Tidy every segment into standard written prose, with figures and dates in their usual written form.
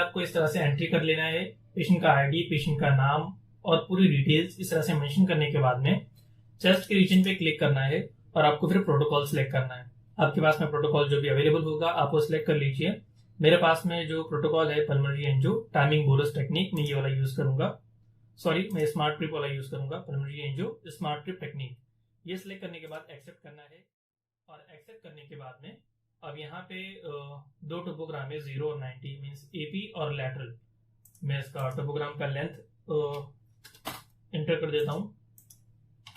आपको इस तरह से एंट्री कर लेना है, पेशेंट का आईडी, पेशेंट का नाम और पूरी डिटेल्स इस तरह से मेंशन करने के बाद में चेस्ट के रीजन पे क्लिक करना है और आपको फिर प्रोटोकॉल सिलेक्ट करना है। आपके पास में प्रोटोकॉल जो भी अवेलेबल होगा आप वो सिलेक्ट कर लीजिए। मेरे पास में जो प्रोटोकॉल है pulmonary angio timing bolus technique, मैं ये वाला यूज करूंगा। सॉरी, मैं स्मार्ट ट्रिप वाला यूज करूंगा, pulmonary angio smart trip technique. ये सिलेक्ट करने के बाद एक्सेप्ट करना है और एक्सेप्ट करने के बाद में अब यहाँ पे दो टोपोग्राम है 0 और 90 मीन्स एपी और लैटरल। मैं इसका टोपोग्राम का लेंथ एंटर कर देता हूँ।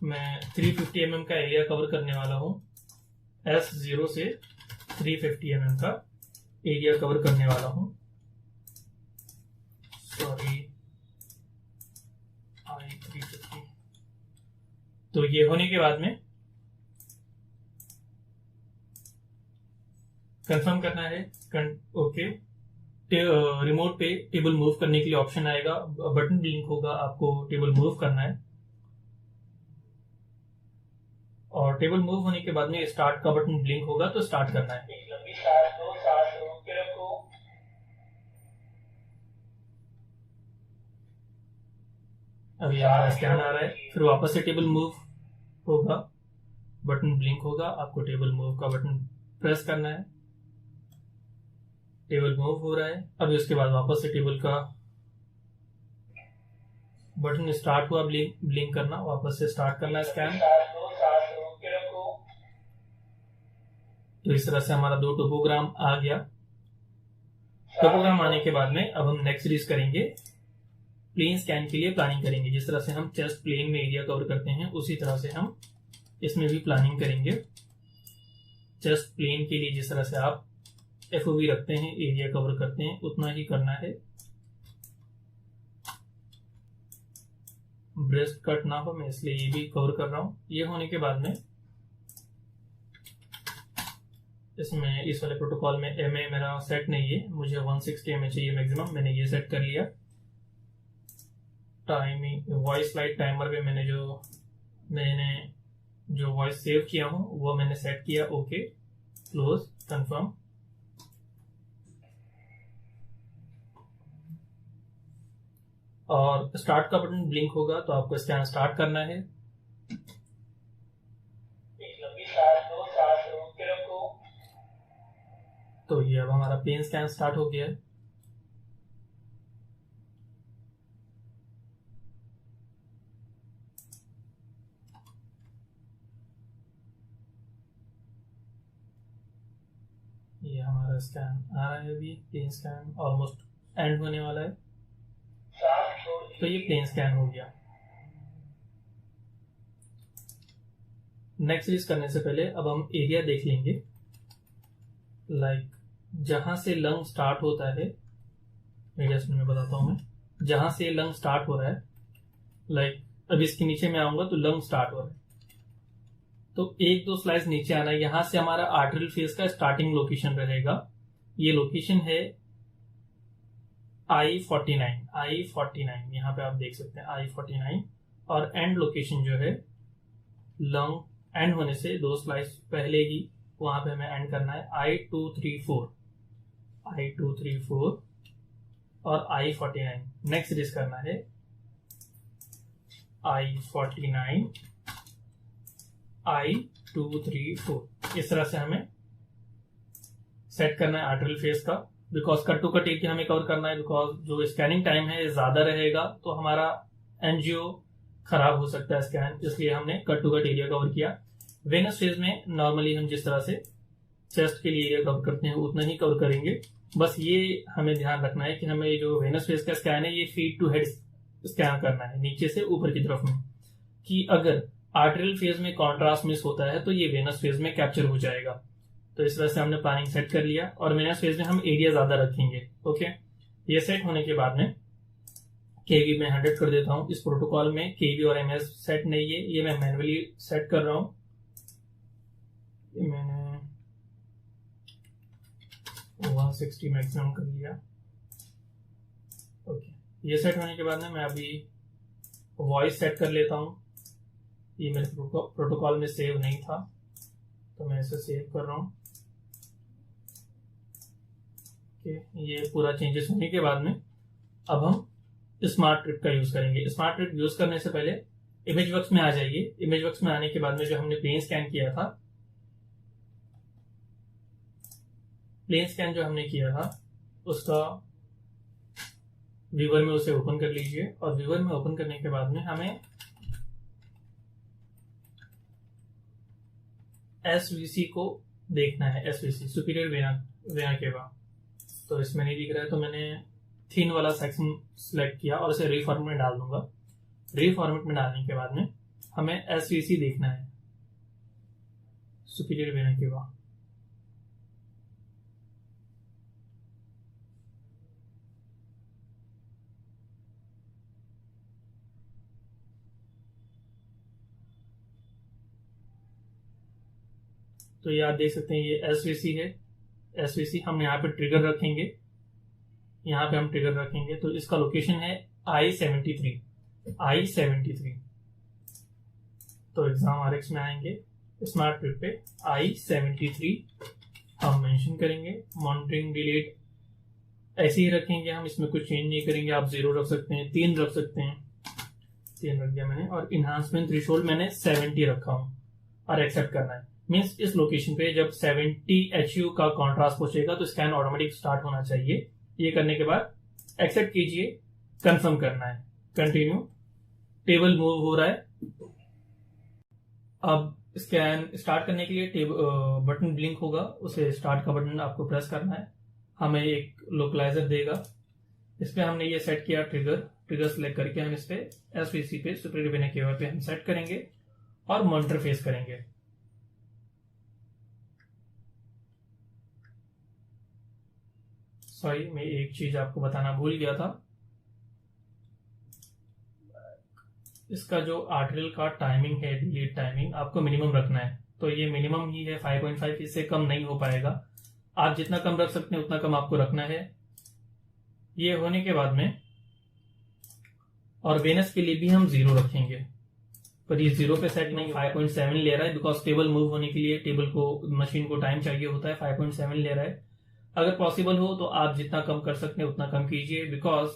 मैं 350 mm का एरिया कवर करने वाला हूँ। S0 से 350 mm का एरिया कवर करने वाला हूँ। Sorry, I350। तो ये होने के बाद में कंफर्म करना है। ओके, रिमोट पे टेबल मूव करने के लिए ऑप्शन आएगा, बटन ब्लिंक होगा, आपको टेबल मूव करना है और टेबल मूव होने के बाद में स्टार्ट का बटन ब्लिंक होगा तो स्टार्ट करना है। एक लंबी सांस लो, सांस रोक के रखो। अभी हमारा स्कैन आ रहा है, फिर वापस से टेबल मूव होगा, बटन ब्लिंक होगा, आपको टेबल मूव का बटन प्रेस करना है। टेबल मूव हो रहा है। अभी उसके बाद वापस से टेबल का बटन स्टार्ट हुआ, ब्लिंक करना, वापस से स्टार्ट करना है स्कैन। सांस लो, सांस रोक के रखो। तो इस तरह से हमारा दो टोपोग्राम आ गया। टोपोग्राम आने के बाद में अब हम नेक्स्ट सीरीज करेंगे, प्लेन स्कैन के लिए प्लानिंग करेंगे। जिस तरह से हम चेस्ट प्लेन में एरिया कवर करते हैं उसी तरह से हम इसमें भी प्लानिंग करेंगे। चेस्ट प्लेन के लिए जिस तरह से आप एफओवी रखते हैं, एरिया कवर करते हैं, उतना ही करना है। ब्रेस्ट कट ना हो, मैं इसलिए ये भी कवर कर रहा हूं। ये होने के बाद में इसमें इस वाले प्रोटोकॉल में एमए मेरा सेट नहीं है, मुझे 160 एमए चाहिए मैक्सिमम, मैंने ये सेट कर लिया। टाइमिंग वॉइस लाइट टाइमर पे मैंने जो वॉइस सेव किया हूं वो मैंने सेट किया। Okay, close, confirm. और स्टार्ट का बटन ब्लिंक होगा तो आपको स्कैन स्टार्ट करना है। एक लंबी सांस लो, सांस रोक के रखो। तो ये अब हमारा पेन स्कैन स्टार्ट हो गया है। ये हमारा स्कैन आ रहा है, अभी पेन स्कैन ऑलमोस्ट एंड होने वाला है। सांस छोड़ दीजिए। तो ये प्लेन स्कैन हो गया। नेक्स्ट सीरीज करने से पहले अब हम एरिया देख लेंगे। लाइक जहां से लंग स्टार्ट होता है, एरिया में बताता हूं मैं, जहां से लंग स्टार्ट हो रहा है, लाइक अब इसके नीचे में आऊंगा तो लंग स्टार्ट हो रहा है, तो एक दो स्लाइस नीचे आना है। यहां से हमारा आर्टरियल फेज का स्टार्टिंग लोकेशन रहेगा। ये लोकेशन है I49। यहाँ पे आप देख सकते हैं I49। और एंड लोकेशन जो है लंग एंड होने से दो स्लाइस पहले ही वहां पे हमें एंड करना है I234 और I49। नेक्स्ट सीरीज करना है I49 I234। इस तरह से हमें सेट करना है आर्टरियल फेज का। Because cut to cut area हमें कवर करना है, बिकॉज जो स्कैनिंग टाइम है ज्यादा रहेगा तो हमारा एनजीओ खराब हो सकता है स्कैन, इसलिए हमने cut to cut area cover किया। वेनस फेज में नॉर्मली हम जिस तरह से चेस्ट के लिए एरिया कवर करते हैं उतना ही कवर करेंगे। बस ये हमें ध्यान रखना है कि हमें जो वेनस फेज का स्कैन है ये फीट टू हेड स्कैन करना है, नीचे से ऊपर की तरफ में, कि अगर आर्टरियल फेज में कॉन्ट्रास्ट मिस होता है तो ये वेनस फेज में कैप्चर हो जाएगा। तो इस तरह से हमने प्लानिंग सेट कर लिया और वेनस फेज में हम एरिया ज्यादा रखेंगे। ओके, ये सेट होने के बाद में केवी में 100 कर देता हूं। इस प्रोटोकॉल में केवी और एमएस सेट नहीं है, ये मैं मैन्युअली सेट कर रहा हूं। मैंने 160 मैक्सिमम कर लिया। ओके, ये सेट होने के बाद में मैं अभी वॉइस सेट कर लेता हूं। ये मेरे प्रोटोकॉल में सेव नहीं था तो मैं इसे सेव कर रहा हूं। ओके, ये पूरा चेंजेस होने के बाद में अब हम स्मार्ट ट्रिक का यूज करेंगे। स्मार्ट ट्रिक यूज करने से पहले इमेज वर्क्स में आ जाइए। इमेज वर्क्स में आने के बाद में जो हमने प्लेन स्कैन किया था, प्लेन स्कैन जो हमने किया था उसका व्यूअर में उसे ओपन कर लीजिए। और व्यूअर में ओपन करने के बाद में हमें एसवीसी को देखना है। एसवीसी सुपीरियर वेना केवा, तो इसमें नहीं दिख रहा है तो मैंने थिन वाला सेक्शन सिलेक्ट किया और इसे रीफॉर्मेट में डाल दूंगा। रीफॉर्मेट में डालने के बाद में हमें एसवीसी देखना है, सुपीरियर वेना केवा। तो ये आप देख सकते हैं ये एसवीसी है। एसवीसी हम यहाँ पे ट्रिगर रखेंगे, यहाँ पे हम ट्रिगर रखेंगे तो इसका लोकेशन है I-73। तो एग्जाम RX में आएंगे, स्मार्ट ट्रिक पे I-73 हम मेंशन करेंगे। मॉनिटरिंग डिलीट ऐसे ही रखेंगे हम, इसमें कुछ चेंज नहीं करेंगे। आप 0 रख सकते हैं, 3 रख सकते हैं, 3 रख दिया मैंने। और इन्हांसमेंट थ्रेशोल्ड मैंने 70 रखा हूँ और एक्सेप्ट करना है। मीन्स इस लोकेशन पे जब 70 HU का कॉन्ट्रास्ट पहुंचेगा तो स्कैन ऑटोमेटिक स्टार्ट होना चाहिए। ये करने के बाद एक्सेप्ट कीजिए, कंफर्म करना है, कंटिन्यू। टेबल मूव हो रहा है। अब स्कैन स्टार्ट करने के लिए बटन ब्लिंक होगा, उसे स्टार्ट का बटन आपको प्रेस करना है। हमें एक लोकलाइजर देगा, इस पे हमने ये सेट किया ट्रिगर सेलेक्ट करके हम इस पे एसवीसी पे सुपीरियर वेना केवा पे हम सेट करेंगे और मॉनिटर फेस करेंगे। सॉरी, मैं एक चीज आपको बताना भूल गया था। इसका जो आर्टिकल का टाइमिंग है, डिलीट टाइमिंग, आपको मिनिमम रखना है। तो ये मिनिमम ही है 5.5, इससे कम नहीं हो पाएगा। आप जितना कम रख सकते हैं उतना कम आपको रखना है। ये होने के बाद में और वेनस के लिए भी हम 0 रखेंगे, पर ये 0 पे सेट नहीं, 5.7 ले रहा है बिकॉज टेबल मूव होने के लिए टेबल को, मशीन को टाइम चाहिए होता है। 5.7 ले रहा है। अगर पॉसिबल हो तो आप जितना कम कर सकते हैं उतना कम कीजिए, बिकॉज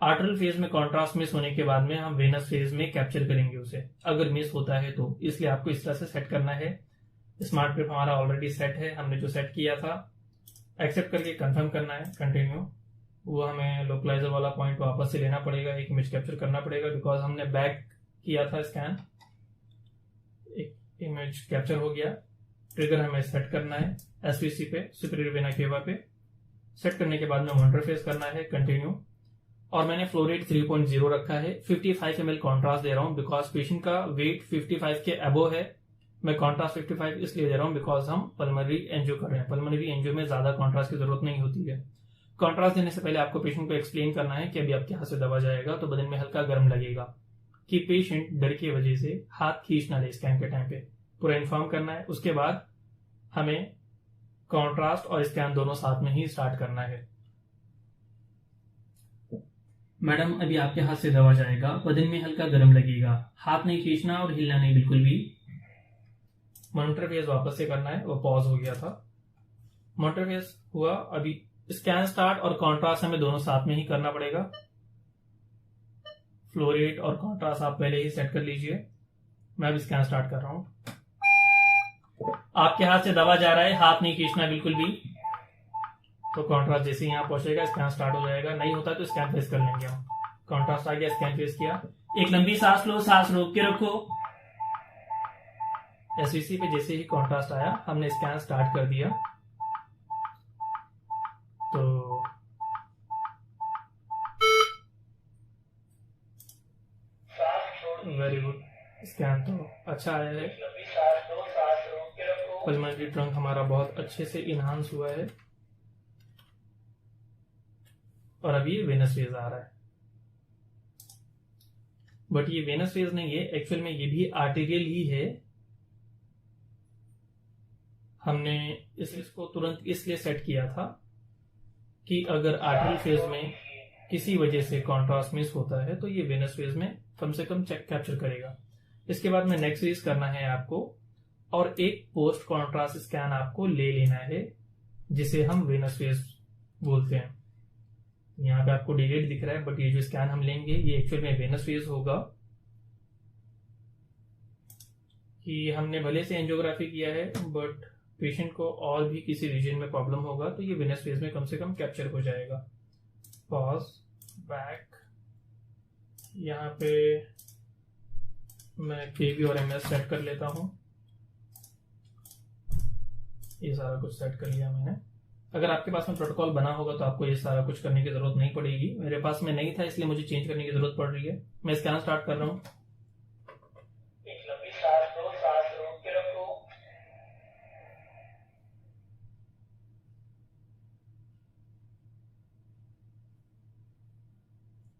आर्टरल फेज में कॉन्ट्रास्ट मिस होने के बाद में हम वेनस फेज में कैप्चर करेंगे उसे, अगर मिस होता है तो। इसलिए आपको इस तरह से सेट करना है। स्मार्ट ट्रिप हमारा ऑलरेडी सेट है, हमने जो सेट किया था। एक्सेप्ट करके कंफर्म करना है, कंटिन्यू। वो हमें लोकलाइजर वाला पॉइंट वापस से लेना पड़ेगा, एक इमेज कैप्चर करना पड़ेगा बिकॉज हमने बैक किया था स्कैन। एक इमेज कैप्चर हो गया। ट्रिगर हमें सेट करना है एसवीसी पे, सुपीरियर वेना केवा पे। सेट करने के बाद में मॉनिटर फेस करना है, कंटिन्यू। और मैंने फ्लो रेट 3.0 रखा है। 55 ml कॉन्ट्रास्ट दे रहा हूं बिकॉज पेशेंट का वेट 55 के अबो है। मैं कॉन्ट्रास्ट 55 इसलिए दे रहा हूं बिकॉज हम पल्मोनरी एंजियो कर रहे हैं। पल्मोनरी एंजियो में ज्यादा कॉन्ट्रास्ट की जरूरत नहीं होती है। कॉन्ट्रास्ट देने से पहले आपको पेशेंट को एक्सप्लेन करना है कि अभी आपके हाथ से दबा जाएगा तो बदन में हल्का गर्म लगेगा, कि पेशेंट डर की वजह से हाथ खींच ना ले स्कैन के टाइम पे। पूरा इन्फॉर्म करना है। उसके बाद हमें कॉन्ट्रास्ट और स्कैन दोनों साथ में ही स्टार्ट करना है। मैडम अभी आपके हाथ से दबा जाएगा, बदन में हल्का गर्म लगेगा, हाथ नहीं खींचना और हिलना नहीं बिल्कुल भी। मॉनिटर फेस वापस से करना है, वो पॉज हो गया था। मॉनिटर फेस हुआ, अभी स्कैन स्टार्ट और कॉन्ट्रास्ट हमें दोनों साथ में ही करना पड़ेगा। फ्लो रेट और कॉन्ट्रास्ट आप पहले ही सेट कर लीजिए। मैं अभी स्कैन स्टार्ट कर रहा हूं। आपके हाथ से दबा जा रहा है, हाथ नहीं खींचना बिल्कुल भी। तो कॉन्ट्रास्ट जैसे ही यहाँ पहुंचेगा स्कैन स्टार्ट हो जाएगा। नहीं होता तो स्कैन फेस कर लेंगे हम। कॉन्ट्रास्ट आ गया, स्कैन फेस किया। एक लंबी सांस लो, सांस रोक के रखो। एसवीसी पे जैसे ही कॉन्ट्रास्ट आया हमने स्कैन स्टार्ट कर दिया। तो वेरी गुड, स्कैन तो अच्छा आया है। पल्मोनरी ट्रंक हमारा बहुत अच्छे से इनहांस हुआ है और अभी वेनस फेज आ रहा है। बट ये वेनस फेज नहीं है, एक्चुअल में ये भी आर्टेरियल ही है। हमने इसको तुरंत इसलिए सेट किया था कि अगर आर्टेरियल फेज में किसी वजह से कॉन्ट्रास्ट मिस होता है तो ये वेनस फेज में कम से कम चेक कैप्चर करेगा। इसके बाद में नेक्स्ट सीरीज करना है आपको और एक पोस्ट कॉन्ट्रास्ट स्कैन आपको ले लेना है जिसे हम वेनस फेज बोलते हैं। यहाँ पे आपको डिलेट दिख रहा है, बट ये जो स्कैन हम लेंगे ये एक्चुअल में वेनस फेज होगा। कि हमने भले से एंजियोग्राफी किया है, बट पेशेंट को और भी किसी रीजन में प्रॉब्लम होगा तो ये वेनस फेज में कम से कम कैप्चर हो जाएगा। पॉज, बैक, यहाँ पे मैं केवी और एमएस सेट कर लेता हूँ। ये सारा कुछ सेट कर लिया मैंने। अगर आपके पास में प्रोटोकॉल बना होगा तो आपको ये सारा कुछ करने की जरूरत नहीं पड़ेगी। मेरे पास में नहीं था इसलिए मुझे चेंज करने की जरूरत पड़ रही है। मैं स्कैन स्टार्ट कर रहा हूँ। एक लंबी सांस लो, सांस रोक के रखो।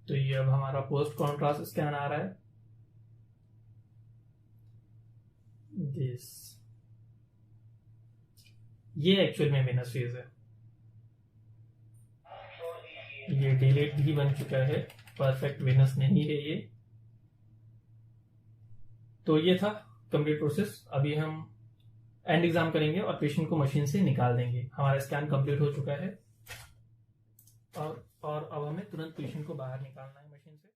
तो ये अब हमारा पोस्ट कॉन्ट्रास्ट स्कैन आ रहा है। दिस, ये एक्चुअल में वेनस फेज है। छोड़ दीजिए। ये डिलेट भी बन चुका है, परफेक्ट वेनस नहीं है ये। तो ये था कंप्लीट प्रोसेस। अभी हम एंड एग्जाम करेंगे और पेशेंट को मशीन से निकाल देंगे। हमारा स्कैन कंप्लीट हो चुका है और अब हमें तुरंत पेशेंट को बाहर निकालना है मशीन से।